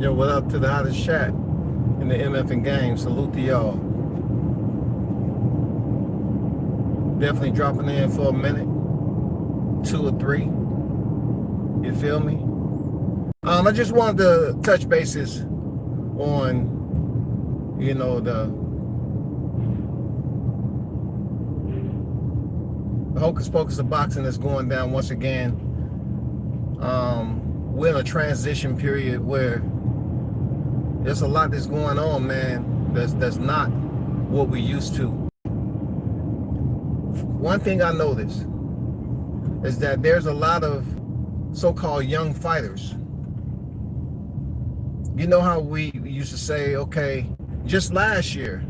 Yo, what up to the hottest chat in the MF and game? Salute to y'all. Definitely dropping in for a minute, 2 or 3. You feel me? I just wanted to touch bases on, the hocus pocus of boxing that's going down once again. We're in a transition period where there's a lot that's going on, man. That's not what we used to. One thing I noticed is that there's a lot of so-called young fighters. You know how we used to say, okay, just last year,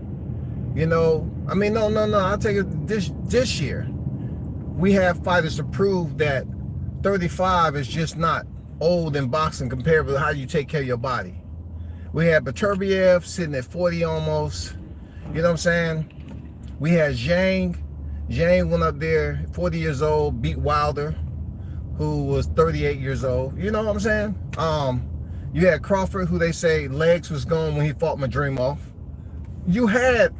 no, I'll take it this year. We have fighters to prove that 35 is just not old in boxing compared with how you take care of your body. We had Beterbiev sitting at 40 almost. You know what I'm saying? We had Zhang. Zhang went up there, 40 years old, beat Wilder, who was 38 years old. You know what I'm saying? You had Crawford, who they say legs was gone when he fought Madrimov. You had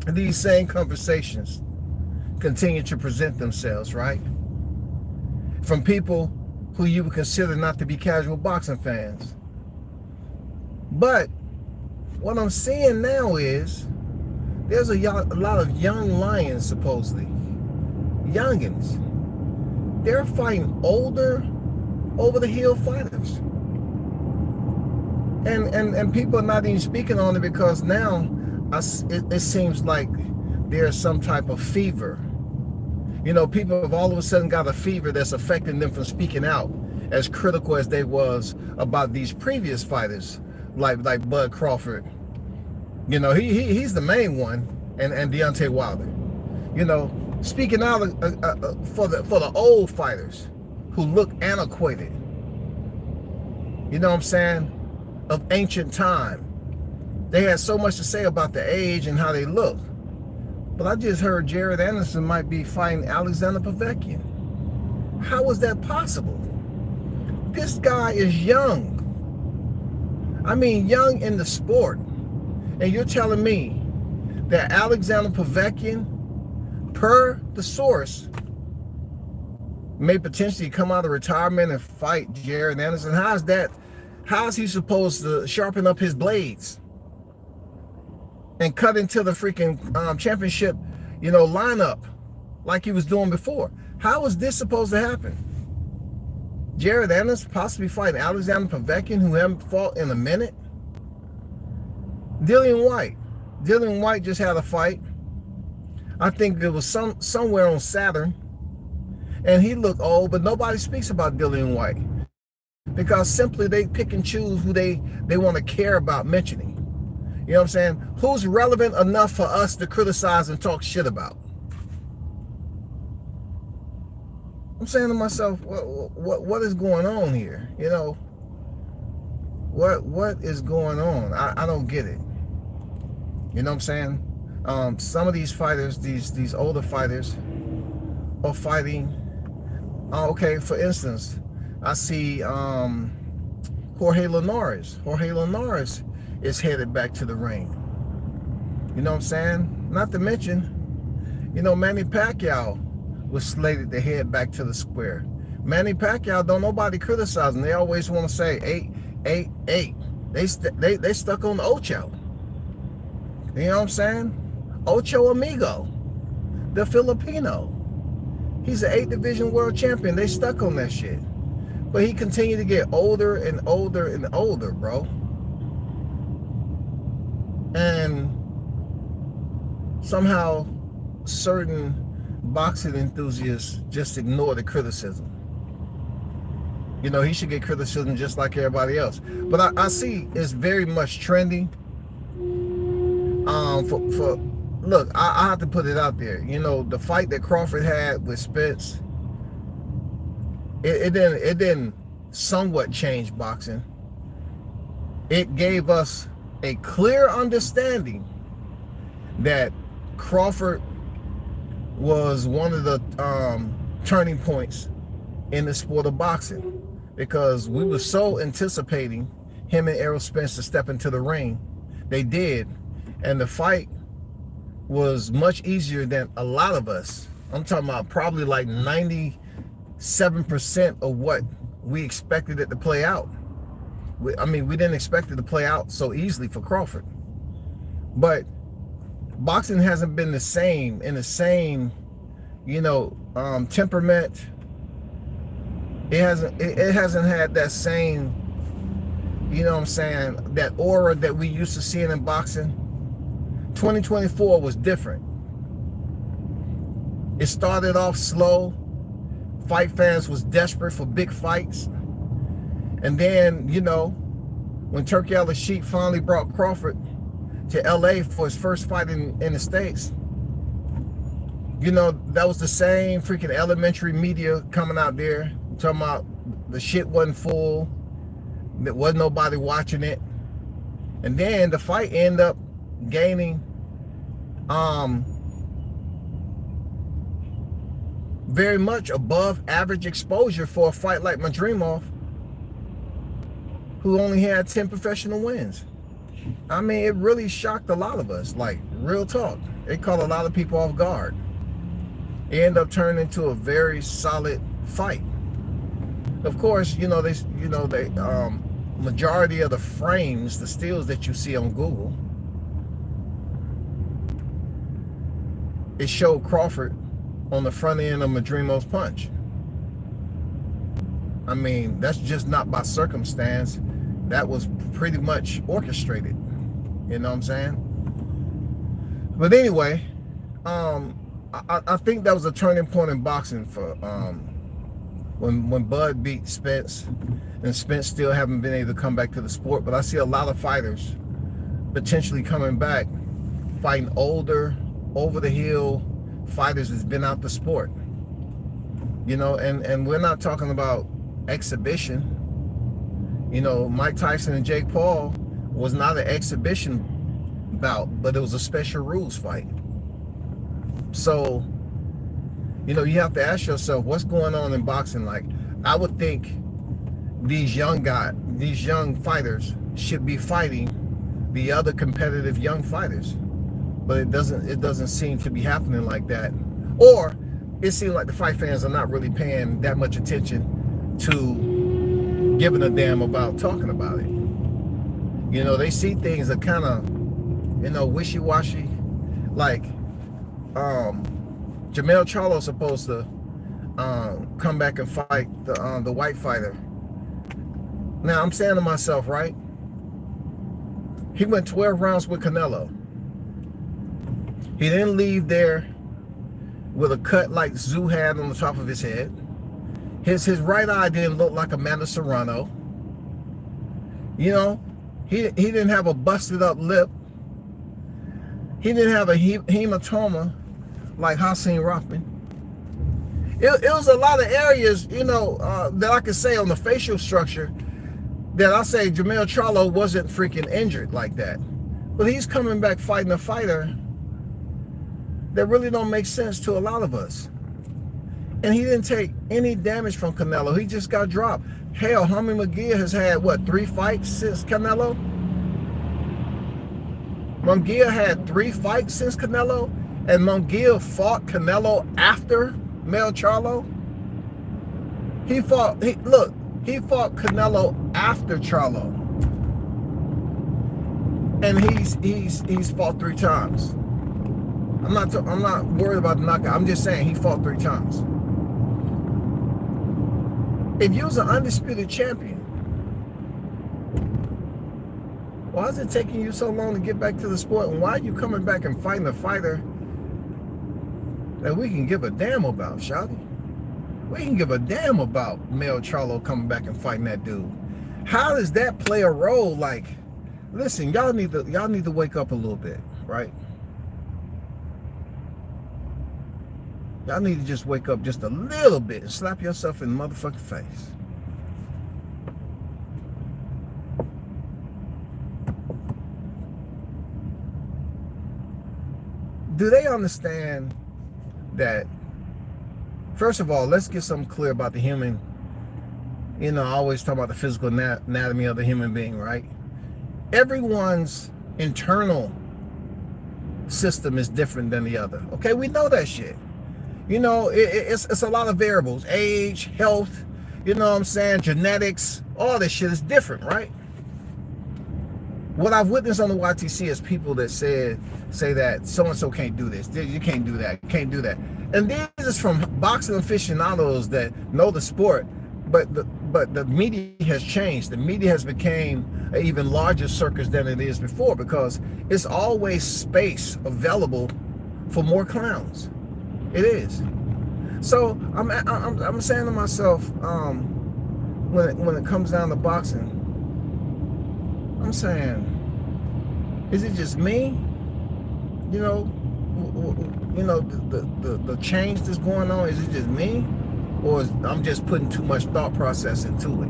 these same conversations continue to present themselves, right? From people who you would consider not to be casual boxing fans. But what I'm seeing now is there's a lot of young lions, supposedly. Youngins. They're fighting older, over-the-hill fighters. And people are not even speaking on it because now it seems like there's some type of fever. People have all of a sudden got a fever that's affecting them from speaking out as critical as they was about these previous fighters, like Bud Crawford. He's the main one, and Deontay Wilder. Speaking out for the old fighters who look antiquated. You know what I'm saying? Of ancient time. They had so much to say about the age and how they look. But I just heard Jared Anderson might be fighting Alexander Povetkin. How is that possible? This guy is young. I mean, young in the sport. And you're telling me that Alexander Povetkin, per the source, may potentially come out of retirement and fight Jared Anderson? How is he supposed to sharpen up his blades and cut into the freaking championship, lineup like he was doing before? How is this supposed to happen? Jared Anderson possibly fighting Alexander Povetkin, who haven't fought in a minute? Dillian White just had a fight. I think it was somewhere on Saturn, and he looked old, but nobody speaks about Dillian White because simply they pick and choose who they want to care about mentioning. You know what I'm saying? Who's relevant enough for us to criticize and talk shit about? I'm saying to myself, what is going on here? What is going on? I don't get it. You know what I'm saying? Some of these fighters, these older fighters, are fighting. Okay, for instance, I see Jorge Linares. Jorge Linares is headed back to the ring. You know what I'm saying? Not to mention, Manny Pacquiao was slated to head back to the square. Manny Pacquiao, don't nobody criticize him. They always want to say 8. They stuck on Ocho. You know what I'm saying? Ocho Amigo, the Filipino. He's an 8 division world champion. They stuck on that shit. But he continued to get older and older and older, bro. And somehow certain boxing enthusiasts just ignore the criticism. He should get criticism just like everybody else. But I see it's very much trending. Look, I have to put it out there. The fight that Crawford had with Spence, it didn't somewhat change boxing. It gave us a clear understanding that Crawford was one of the turning points in the sport of boxing, because we were so anticipating him and Errol Spence to step into the ring. They did. And the fight was much easier than a lot of us. I'm talking about probably like 97% of what we expected it to play out. We didn't expect it to play out so easily for Crawford. But boxing hasn't been the same, in the same, temperament. It hasn't had that same, that aura that we used to seeing in boxing. 2024 was different. It started off slow. Fight fans was desperate for big fights. And then, when Turki Al-Sheikh finally brought Crawford to LA for his first fight in the States, that was the same freaking elementary media coming out there talking about the shit wasn't full, there wasn't nobody watching it. And then the fight ended up gaining very much above average exposure for a fight like Madrimov, who only had 10 professional wins. It really shocked a lot of us, like real talk. It caught a lot of people off guard. It ended up turning into a very solid fight. Of course, majority of the frames, the stills that you see on Google, it showed Crawford on the front end of Madrimov's punch. That's just not by circumstance. That was pretty much orchestrated. You know what I'm saying? But anyway, I think that was a turning point in boxing for when Bud beat Spence, and Spence still haven't been able to come back to the sport. But I see a lot of fighters potentially coming back, fighting older, over the hill fighters that's been out the sport. And we're not talking about exhibition. Mike Tyson and Jake Paul was not an exhibition bout, but it was a special rules fight. So, you have to ask yourself, what's going on in boxing? Like, I would think these young fighters should be fighting the other competitive young fighters, but it doesn't seem to be happening like that. Or it seems like the fight fans are not really paying that much attention to giving a damn about talking about it. They see things that kind of, wishy-washy. Like, Jermell Charlo's supposed to come back and fight the white fighter. Now, I'm saying to myself, right? He went 12 rounds with Canelo. He didn't leave there with a cut like Zoo had on the top of his head. His right eye didn't look like Amanda Serrano. He didn't have a busted up lip. He didn't have a hematoma like Hasim Rahman. It was a lot of areas, that I could say on the facial structure that I say Jermell Charlo wasn't freaking injured like that. But he's coming back fighting a fighter that really don't make sense to a lot of us. And he didn't take any damage from Canelo. He just got dropped. Hell, Jaime Munguia has had, 3 fights since Canelo? Munguia had 3 fights since Canelo? And Munguia fought Canelo after Mel Charlo? He fought Canelo after Charlo. And he's fought 3 times. I'm not worried about the knockout. I'm just saying he fought 3 times. If you was an undisputed champion, why is it taking you so long to get back to the sport? And why are you coming back and fighting a fighter that we can give a damn about, shawty? We can give a damn about Mel Charlo coming back and fighting that dude. How does that play a role? Like, listen, y'all need to wake up a little bit, right? Y'all need to just wake up just a little bit and slap yourself in the motherfucking face. Do they understand that, first of all, let's get something clear about the human I always talk about the physical anatomy of the human being, right? Everyone's internal system is different than the other. Okay, we know that shit. It's a lot of variables. Age, health, what I'm saying, genetics, all this shit is different, right? What I've witnessed on the YTC is people that say that so-and-so can't do this, you can't do that, can't do that. And this is from boxing aficionados that know the sport, but the media has changed. The media has become an even larger circus than it is before, because it's always space available for more clowns. It is. So I'm saying to myself, when it comes down to boxing, I'm saying, is it just me? The change that's going on, is it just me? Or I'm just putting too much thought process into it?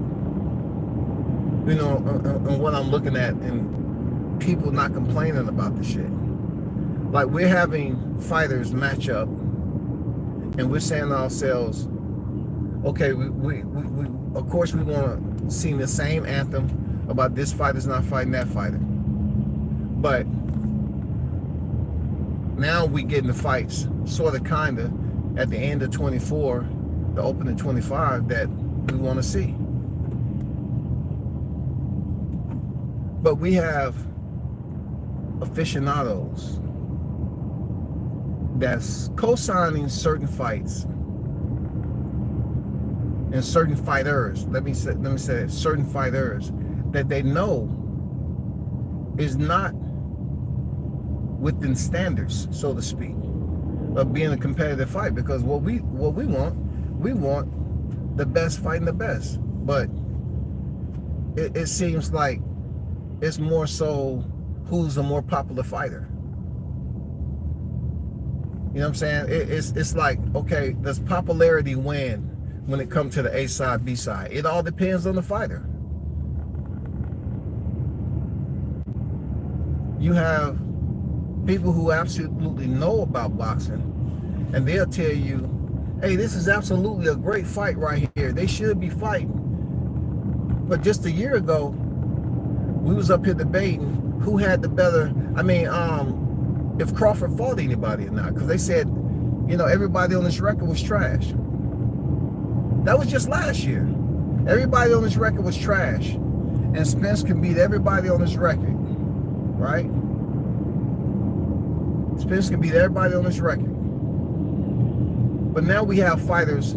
And what I'm looking at, and people not complaining about the shit. Like, we're having fighters match up, and we're saying to ourselves, okay, we of course we want to sing the same anthem about this fighter's not fighting that fighter. But now we get in the fights, sort of, kind of, at the end of 24, the opening 25, that we want to see. But we have aficionados that's co-signing certain fights and certain fighters. Let me say it, certain fighters that they know is not within standards, so to speak, of being a competitive fight. Because what we want the best fighting the best. But it seems like it's more so who's a more popular fighter. You know what I'm saying? It's like, okay, does popularity win when it comes to the A side, B side? It all depends on the fighter. You have people who absolutely know about boxing, and they'll tell you, hey, this is absolutely a great fight right here. They should be fighting. But just a year ago, we was up here debating who had the better, if Crawford fought anybody or not, because they said, everybody on this record was trash. That was just last year. Everybody on this record was trash, and Spence can beat everybody on this record, right? Spence can beat everybody on this record. But now we have fighters,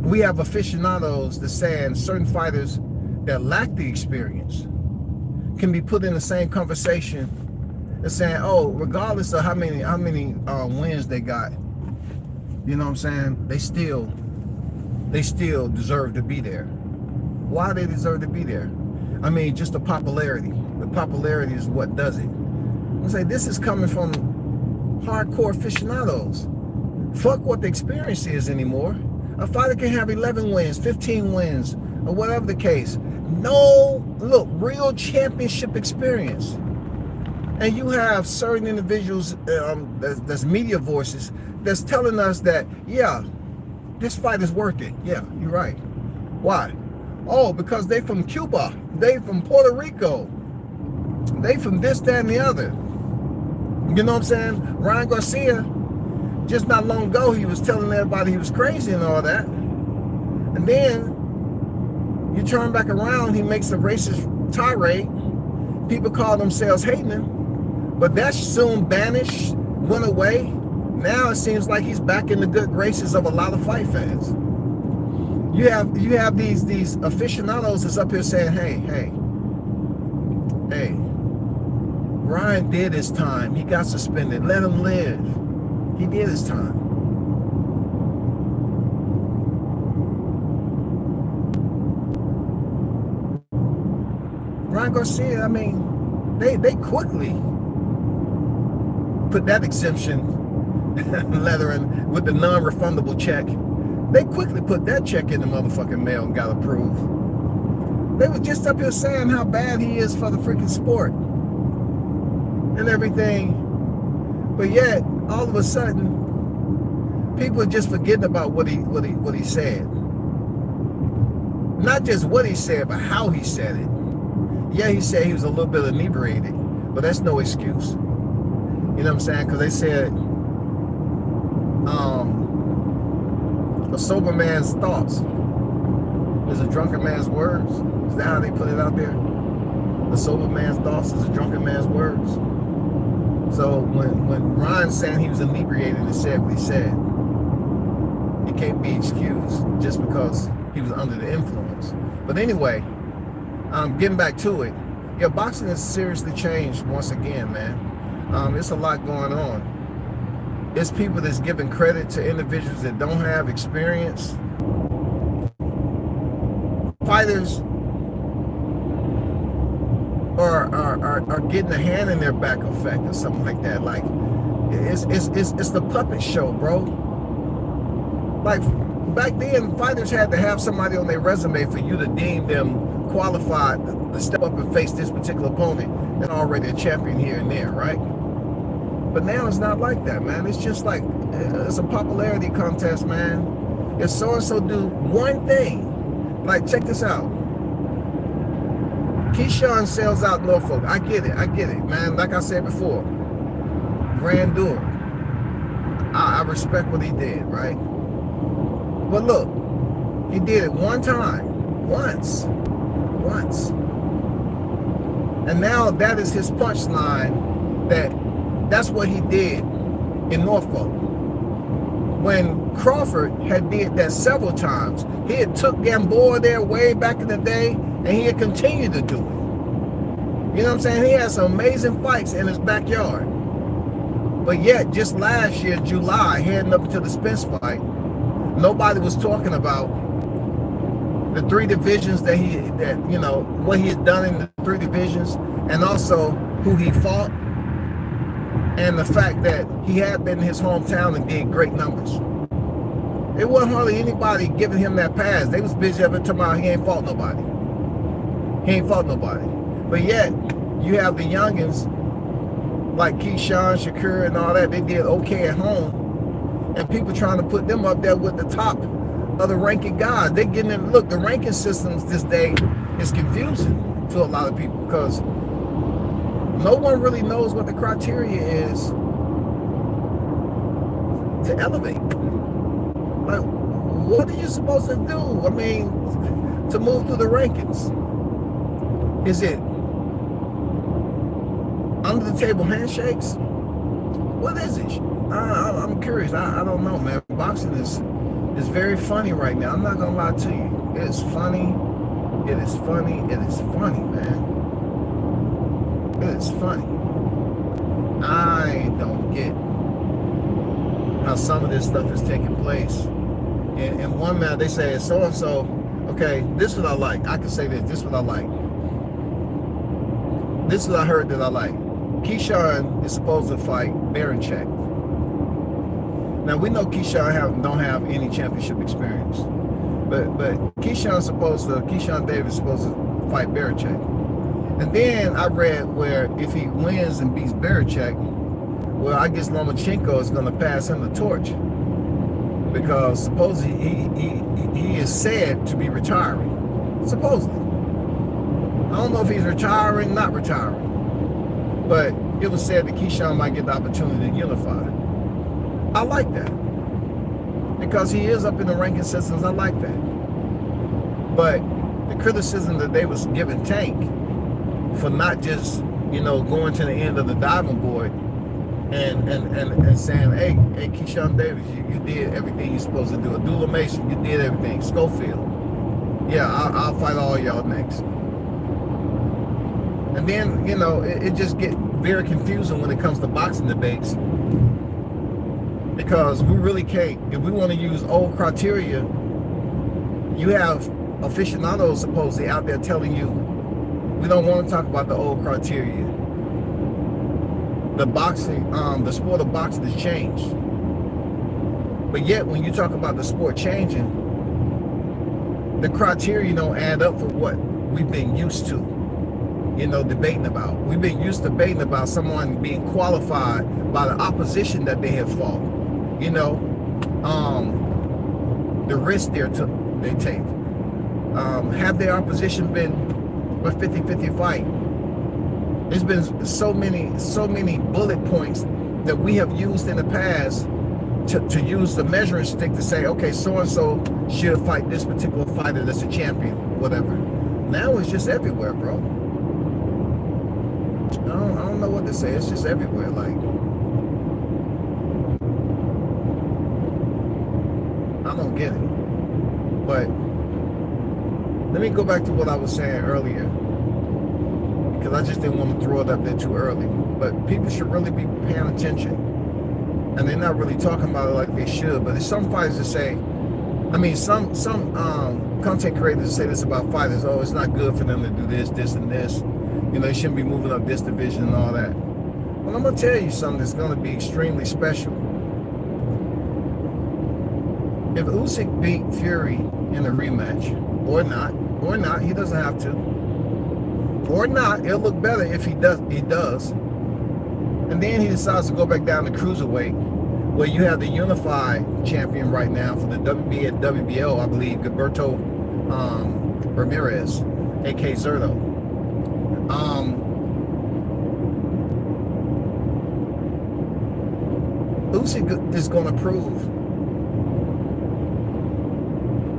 we have aficionados that saying certain fighters that lack the experience can be put in the same conversation as saying, oh, regardless of how many wins they got, you know what I'm saying, they still deserve to be there. Why they deserve to be there? Just the popularity. The popularity is what does it. I'm saying this is coming from hardcore aficionados. Fuck what the experience is anymore. A fighter can have 11 wins, 15 wins, or whatever the case. No, look, real championship experience. And you have certain individuals, that's media voices, that's telling us that, yeah, this fight is worth it. Yeah, you're right. Why? Oh, because they from Cuba, they from Puerto Rico, they from this, that, and the other. You know what I'm saying? Ryan Garcia, just not long ago, he was telling everybody he was crazy and all that. And then you turn back around, he makes a racist tirade. People call themselves hating him. But that's soon banished, went away. Now it seems like he's back in the good graces of a lot of fight fans. You have these aficionados that's up here saying, hey, Ryan did his time. He got suspended. Let him live. He did his time. Ryan Garcia, they quickly put that exemption letter in with the non-refundable check. They quickly put that check in the motherfucking mail and got approved. They were just up here saying how bad he is for the freaking sport and everything. But yet, all of a sudden, people are just forgetting about what he said. not just what he said, but how he said it. Yeah, he said he was a little bit inebriated, but that's no excuse. You know what I'm saying? Because they said a sober man's thoughts is a drunken man's words. Is that how they put it out there? A sober man's thoughts is a drunken man's words. So when Ron's saying he was inebriated and said what he said, it can't be excused just because he was under the influence. But anyway, getting back to it, yeah, boxing has seriously changed once again, man. It's a lot going on. It's people that's giving credit to individuals that don't have experience. Fighters are getting a hand in their back effect or something like that. Like it's the puppet show, bro. Like back then, fighters had to have somebody on their resume for you to deem them qualified to step up and face this particular opponent that's already a champion here and there, right? But now it's not like that, man. It's just like, it's a popularity contest, man. If so-and-so do one thing, like check this out. Keyshawn sells out Norfolk. I get it, man. Like I said before, grandeur. I respect what he did, right? But look, he did it one time, once. And now that is his punchline, that's what he did in Norfolk. When Crawford had did that several times, he had took Gamboa there way back in the day, and he had continued to do it. You know what I'm saying? He had some amazing fights in his backyard. But yet, just last year, July, heading up to the Spence fight, nobody was talking about the three divisions that what he had done in the three divisions, and also who he fought, and the fact that he had been in his hometown and did great numbers. It wasn't hardly anybody giving him that pass. They was busy up talking about he ain't fought nobody. But yet, you have the youngins like Keyshawn, Shakur, and all that. They did okay at home, and people trying to put them up there with the top of the ranking guys. They getting in. Look, the ranking systems this day is confusing to a lot of people because no one really knows what the criteria is to elevate. Like, what are you supposed to do? I mean, to move through the rankings? Is it under the table handshakes? What is it? I'm curious. I don't know, man. Boxing is very funny right now. I'm not gonna lie to you. It's funny. It is funny, man. It is funny. I don't get how some of this stuff is taking place. And one man, they say, so-and-so, okay, this is what I like. I can say this is what I like. This is what I heard that I like. Keyshawn is supposed to fight Baranchyk. Now, we know Keyshawn don't have any championship experience. But Keyshawn Davis is supposed to fight Baranchyk. And then I read where if he wins and beats Baranchyk, well, I guess Lomachenko is going to pass him the torch. Because supposedly he is said to be retiring. Supposedly. I don't know if he's retiring, not retiring. But it was said that Keyshawn might get the opportunity to unify. I like that. Because he is up in the ranking systems, I like that. But the criticism that they was giving Tank for not just, going to the end of the diving board and saying, hey, Keyshawn Davis, you did everything you're supposed to do. Abdullah Mason, you did everything. Schofield, yeah, I'll fight all y'all next. And then, it just get very confusing when it comes to boxing debates. Because we really can't, if we want to use old criteria, you have aficionados supposedly out there telling you, we don't want to talk about the old criteria. The boxing, the sport of boxing has changed. But yet, when you talk about the sport changing, the criteria don't add up for what we've been used to, debating about. We've been used to debating about someone being qualified by the opposition that they have fought. The risk they take. Have their opposition been a 50-50 fight? There's been so many bullet points that we have used in the past to use the measuring stick to say, okay, so-and-so should fight this particular fighter that's a champion, whatever. Now it's just everywhere, bro. I don't know what to say. It's just everywhere. Like, I don't get it. But let me go back to what I was saying earlier, because I just didn't want to throw it up there too early. But people should really be paying attention, and they're not really talking about it like they should. But there's some fighters that say, I mean, some content creators say this about fighters. Oh, it's not good for them to do this, this, and this. You know, they shouldn't be moving up this division and all that. Well, I'm gonna tell you something that's gonna be extremely special. If Usyk beat Fury in a rematch, or not, he doesn't have to. Or not, it'll look better if he does. And then he decides to go back down to cruiserweight, where you have the unified champion right now for the WBO, I believe, Gilberto Ramirez, aka Zerto. Usyk is going to prove,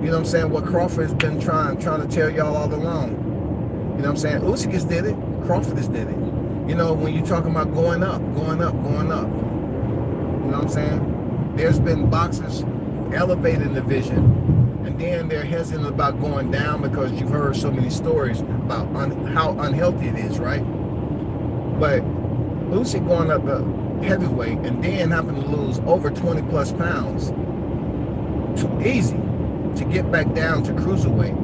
you know what I'm saying, what Crawford has been trying to tell y'all all along. You know what I'm saying? Usyk has did it, Crawford has did it. You know, when you're talking about going up. You know what I'm saying? There's been boxers elevating the division, and then they're hesitant about going down because you've heard so many stories about how unhealthy it is, right? But Usyk going up the heavyweight and then having to lose over 20 plus pounds, too easy to get back down to cruiserweight.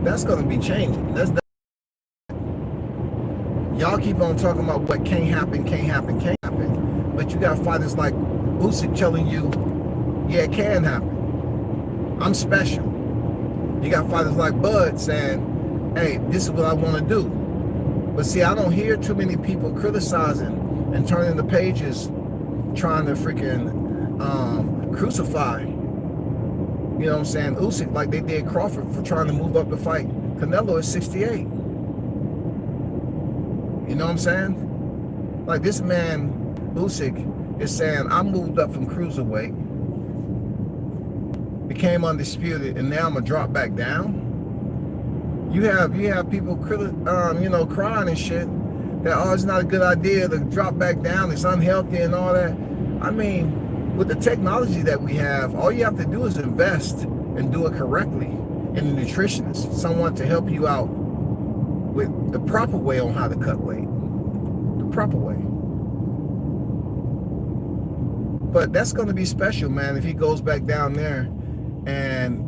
That's going to be changing. Y'all keep on talking about what can't happen, but you got fighters like Usyk telling you, yeah, it can happen. I'm special. You got fighters like Bud saying, hey, this is what I want to do. But see, I don't hear too many people criticizing and turning the pages, trying to freaking crucify, you know what I'm saying, Usyk, like they did Crawford for trying to move up the fight Canelo at 68. You know what I'm saying? Like, this man, Usyk, is saying, I moved up from cruiserweight, became undisputed, and now I'm gonna drop back down. You have people crying and shit that, oh, it's not a good idea to drop back down, it's unhealthy and all that. I mean, with the technology that we have, all you have to do is invest and do it correctly in a nutritionist, someone to help you out with the proper way on how to cut weight, the proper way. But that's going to be special, man, if he goes back down there, and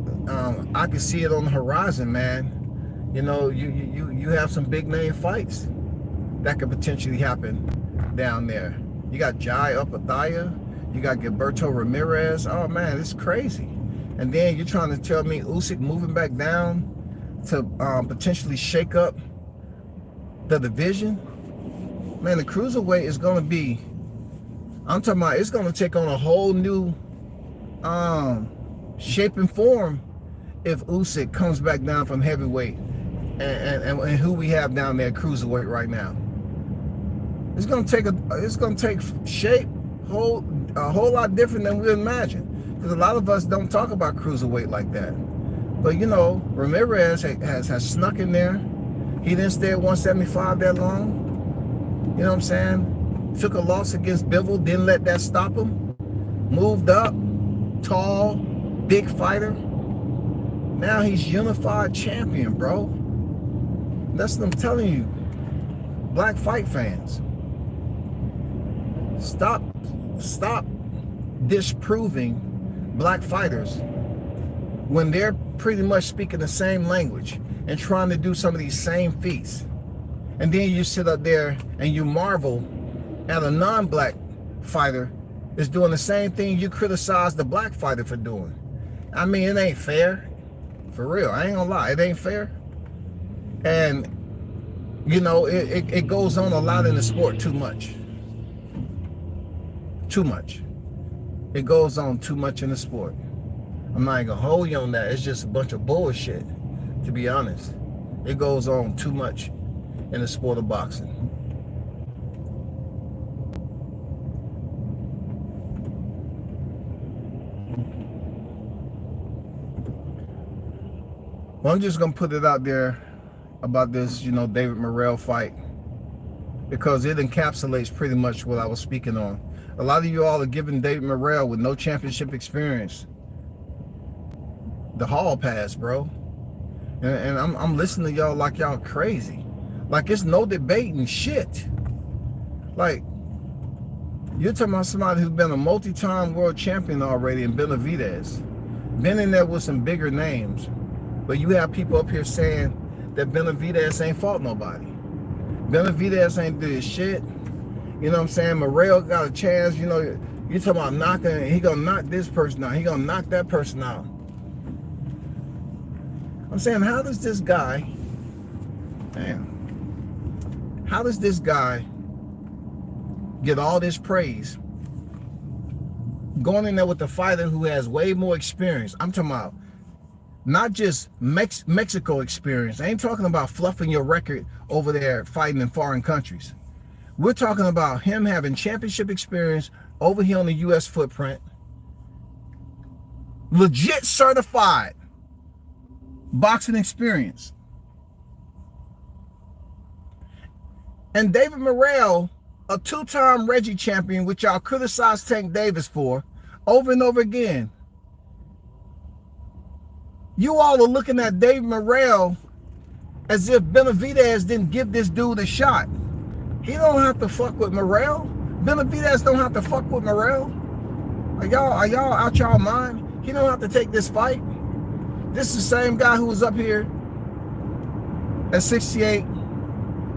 I can see it on the horizon, man. You know, you have some big name fights that could potentially happen down there. You got Jai Opethia, you got Gilberto Ramirez. Oh man, it's crazy. And then you're trying to tell me Usyk moving back down to potentially shake up the division? Man, the cruiserweight is going to be, I'm talking about, it's going to take on a whole new shape and form if Usyk comes back down from heavyweight and who we have down there cruiserweight right now. It's going to take shape a whole lot different than we imagine, because a lot of us don't talk about cruiserweight like that. But you know, Ramirez has snuck in there. He didn't stay at 175 that long. You know what I'm saying? Took a loss against Bivol, didn't let that stop him. Moved up, tall, big fighter. Now he's unified champion, bro. That's what I'm telling you. Black fight fans. Stop disproving black fighters when they're pretty much speaking the same language and trying to do some of these same feats. And then you sit up there and you marvel at a non-black fighter is doing the same thing you criticize the black fighter for doing. I mean, it ain't fair. For real, I ain't gonna lie, it ain't fair. And you know, it goes on a lot in the sport too much. It goes on too much in the sport. I'm not gonna hold you on that. It's just a bunch of bullshit, to be honest. It goes on too much in the sport of boxing. Well, I'm just gonna put it out there about this, David Morrell fight, because it encapsulates pretty much what I was speaking on. A lot of you all are giving David Morrell, with no championship experience, the hall pass, bro. And I'm listening to y'all like y'all crazy. Like it's no debating shit. Like, you're talking about somebody who's been a multi-time world champion already in Benavidez. Been in there with some bigger names. But you have people up here saying that Benavidez ain't fought nobody. Benavidez ain't did shit. You know what I'm saying? Morrell got a chance. You talking about knocking, he gonna knock this person out. He gonna knock that person out. I'm saying, how does this guy, how does this guy get all this praise going in there with a fighter who has way more experience? I'm talking about not just Mexico experience. I ain't talking about fluffing your record over there fighting in foreign countries. We're talking about him having championship experience over here on the U.S. footprint. Legit certified boxing experience. And David Morrell, a two-time Reggie champion, which y'all criticized Tank Davis for over and over again. You all are looking at David Morrell as if Benavidez didn't give this dude a shot. He don't have to fuck with Morrell. Benavidez don't have to fuck with Morrell. Are y'all out y'all mind? He don't have to take this fight. This is the same guy who was up here at 68,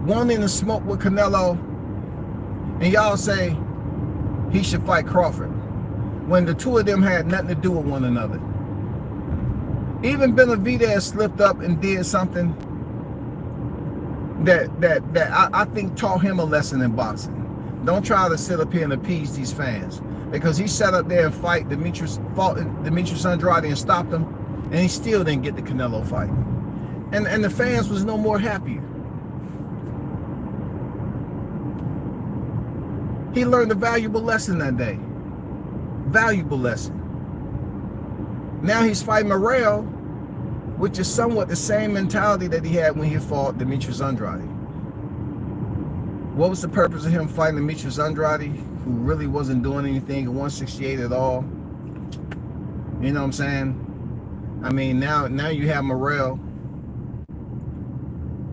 wanting to smoke with Canelo, and y'all say he should fight Crawford, when the two of them had nothing to do with one another. Even Benavidez slipped up and did something that I think taught him a lesson in boxing. Don't try to sit up here and appease these fans, because he sat up there and fought Demetrius Andrade and stopped him, and he still didn't get the Canelo fight. And the fans was no more happier. He learned a valuable lesson that day. Valuable lesson. Now he's fighting Morrell, which is somewhat the same mentality that he had when he fought Demetrius Andrade. What was the purpose of him fighting Demetrius Andrade, who really wasn't doing anything at 168 at all? You know what I'm saying? I mean, now you have Morrell,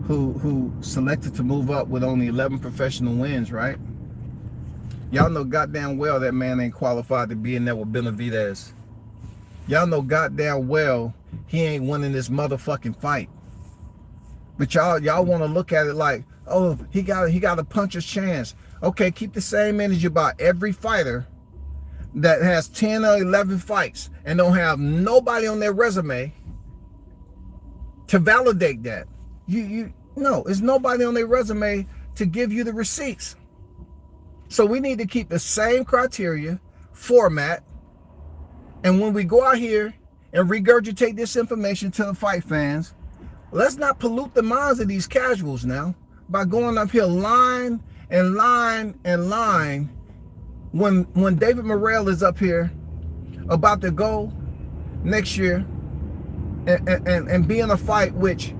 who selected to move up with only 11 professional wins, right? Y'all know goddamn well that man ain't qualified to be in there with Benavidez. Y'all know goddamn well he ain't winning this motherfucking fight. But y'all want to look at it like, oh, he got a puncher's chance. Okay, keep the same energy about every fighter that has 10 or 11 fights and don't have nobody on their resume to validate that. No, it's nobody on their resume to give you the receipts. So we need to keep the same criteria, format, and when we go out here and regurgitate this information to the fight fans, let's not pollute the minds of these casuals now by going up here line and line and line when David Morrell is up here about to go next year and be in a fight which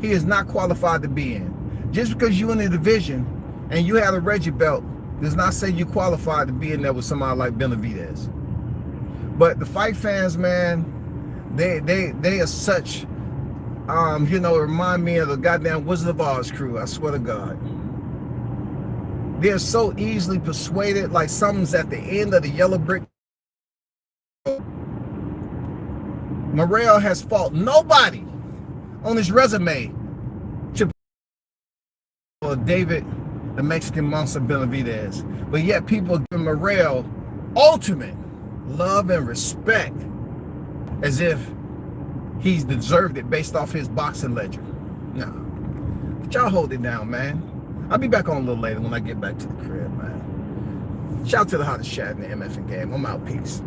he is not qualified to be in. Just because you're in the division and you have a Reggie belt does not say you qualified to be in there with somebody like Benavidez. But the fight fans, man, they are such, it remind me of the goddamn Wizard of Oz crew, I swear to God. They're so easily persuaded, like something's at the end of the yellow brick. Morrell has fought nobody on his resume to David, the Mexican monster Benavidez. But yet people give Morrell ultimate love and respect as if he's deserved it based off his boxing ledger. No. But y'all hold it down, man. I'll be back on a little later when I get back to the crib, man. Shout out to the hottest chat in the MF game. I'm out. Peace.